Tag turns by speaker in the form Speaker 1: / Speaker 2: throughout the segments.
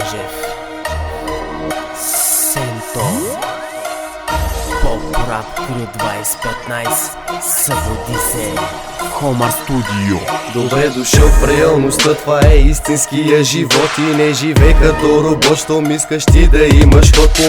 Speaker 1: Blažev, Сенто, Pop Rap Crew 2015, събуди се, Хомар Студио.
Speaker 2: Добре дошъл в реалността, това е истинския живот и не живей като робот. Щом искаш ти да имаш ход,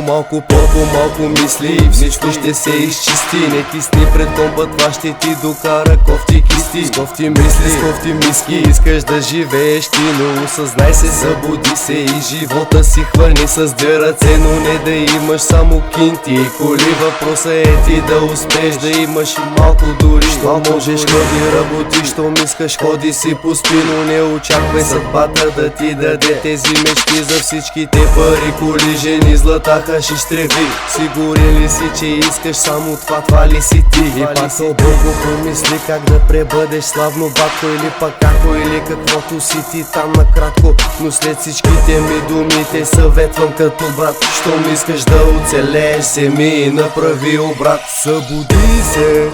Speaker 2: по-малко мисли и всичко ще се изчисти. Не кисни пред компа, това ще ти докара кофти кисти. С кофти мисли, с кофти миски, искаш да живееш ти, но осъзнай се, събуди се и живота си хвърни с две ръце, но не да имаш само кинти и коли. Въпросът е ти да успееш да имаш и малко дори. Що можеш ходи работи, щом искаш ходи си по спино. Не очаквай съдбата да ти даде тези мечти за всичките пари, коли, жени, злата, хашиш, треви. Сигурен ли си, че искаш само това ли си ти? И пак дълго помисли как да пребъдеш славно батко, или пък како, или каквото си ти там накратко. Но след всичките ми думи те съветвам като брат, щом искаш да оцелееш се ми и направи обрат. Събуди се,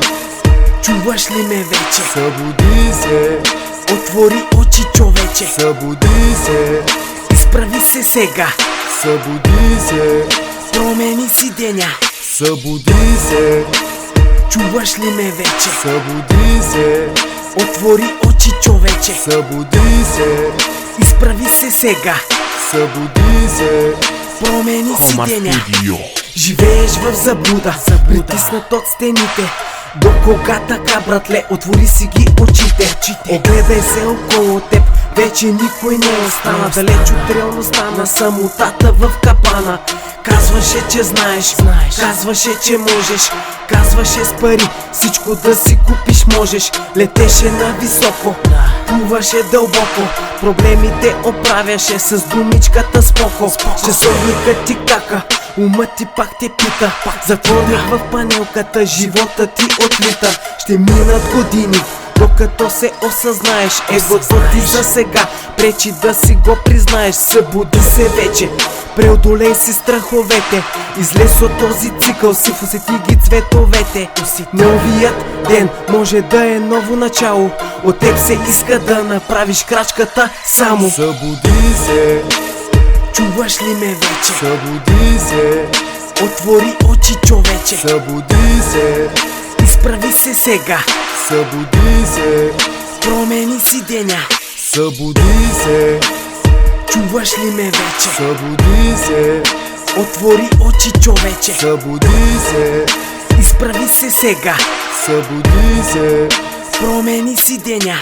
Speaker 1: Чуваш ли ме вече?
Speaker 2: събуди се,
Speaker 1: Отвори очи, човече.
Speaker 2: събуди се,
Speaker 1: Изправи се сега,
Speaker 2: събуди се,
Speaker 1: промени си деня.
Speaker 2: събуди се,
Speaker 1: Чуваш ли ме вече?
Speaker 2: събуди се,
Speaker 1: Отвори очи, човече.
Speaker 2: събуди се,
Speaker 1: Изправи се сега,
Speaker 2: събуди се,
Speaker 1: промени си
Speaker 3: Хомар
Speaker 1: деня.
Speaker 3: Студио.
Speaker 1: Живееш в заблуда, притиснат от стените. До кога така, братле, отвори си ги очите. Огледай се около теб, вече никой не остана. Далеч от реалността на самотата в капана. Казваше, че знаеш, казваше, че можеш, казваше с пари всичко да си купиш можеш. Летеше нависоко, плуваше дълбоко, проблемите оправяше с думичката споко. Часовникът ти кака, умът ти пак те пита. Затворник в панелката, живота ти отлита. Ще минат години, докато се осъзнаеш. Егото ти за сега пречи да си го признаеш. Събуди се вече, преодолей си страховете, излез от този цикъл си, усети ги цветовете. Новият ден може да е ново начало, от теб се иска да направиш крачката само.
Speaker 2: събуди се,
Speaker 1: Чуваш ли ме вече?
Speaker 2: събуди се,
Speaker 1: Отвори очи, човече.
Speaker 2: събуди се,
Speaker 1: Изправи се сега,
Speaker 2: събуди се,
Speaker 1: промени си деня.
Speaker 2: събуди се,
Speaker 1: Чуваш ли ме вече?
Speaker 2: събуди се,
Speaker 1: Отвори очи, човече.
Speaker 2: събуди се,
Speaker 1: Изправи се сега,
Speaker 2: събуди се,
Speaker 1: промени си деня.